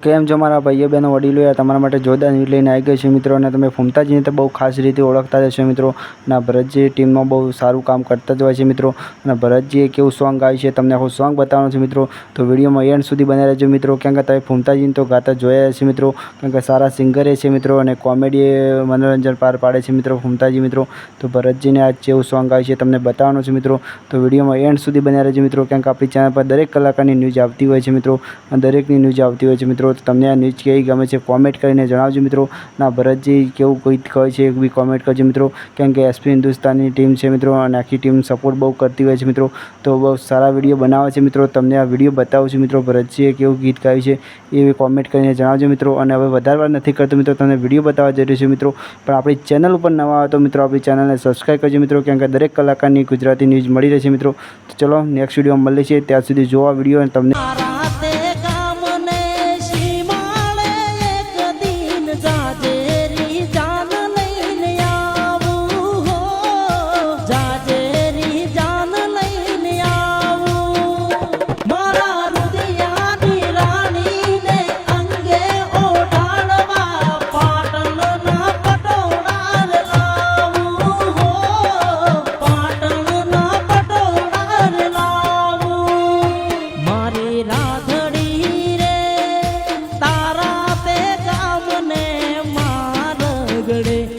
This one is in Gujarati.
કેમ છો મારા ભાઈઓ બહેનો વડીલો યાર, તમારા માટે જોરદાર ન્યૂઝ લઈને આવી ગઈ છે મિત્રો. અને તમે ફૂમતાજીને તો બહુ ખાસ રીતે ઓળખતા જ હશો મિત્રો. અને ભરતજી ટીમમાં બહુ સારું કામ કરતા જ હોય છે મિત્રો. અને ભરતજીએ કેવું સોંગ ગાયું છે તમને આખું સોંગ બતાવવાનું છે મિત્રો. તો વિડીયોમાં એન્ડ સુધી બનાવી રહેજો મિત્રો. કેમ કે તમે ફૂમતાજીને તો ગાતા જોયા હશે મિત્રો. કેમ કે સારા સિંગરે છે મિત્રો અને કોમેડી મનોરંજન પાર પાડે છે મિત્રો ફૂમતાજી મિત્રો. તો ભરતજીને આ કેવું સોંગ ગાયું છે તમને બતાવવાનું છે મિત્રો. તો વિડીયોમાં એન્ડ સુધી બનાવી રહેજો મિત્રો. કેમ કે આપણી ચેનલ પર દરેક કલાકારની ન્યૂઝ આવતી હોય છે મિત્રો. અને દરેકની ન્યૂઝ આવતી હોય છે મિત્રો. તો તમને આ ન્યૂઝ કેવી ગમે છે કોમેન્ટ કરીને જણાવજો મિત્રો. ના ભરતજી કેવું કોઈ કહે છે એ બી કોમેન્ટ કરજો મિત્રો. કેમ કે એસપી હિન્દુસ્તાનની ટીમ છે મિત્રો અને આખી ટીમ સપોર્ટ બહુ કરતી હોય છે મિત્રો. તો બહુ સારા વિડીયો બનાવે છે મિત્રો. તમને આ વિડીયો બતાવું છું મિત્રો. ભરતજીએ કેવું ગીત ગાયું છે એ કોમેન્ટ કરીને જણાવજો મિત્રો. અને હવે વધારે વાર નથી કરતો મિત્રો, તમને વિડીયો બતાવવા જઈ રહ્યો છું મિત્રો. પણ આપણી ચેનલ ઉપર નવા આવે તો મિત્રો આપણી ચેનલને સબસ્ક્રાઈબ કરજો મિત્રો. કેમ કે દરેક કલાકારની ગુજરાતી ન્યૂઝ મળી રહેશે મિત્રો. તો ચલો નેક્સ્ટ વિડીયોમાં મળીએ છીએ. ત્યાં સુધી જોવા વિડીયો અને તમને રાધડી રે તારા તે કામને માર ગડે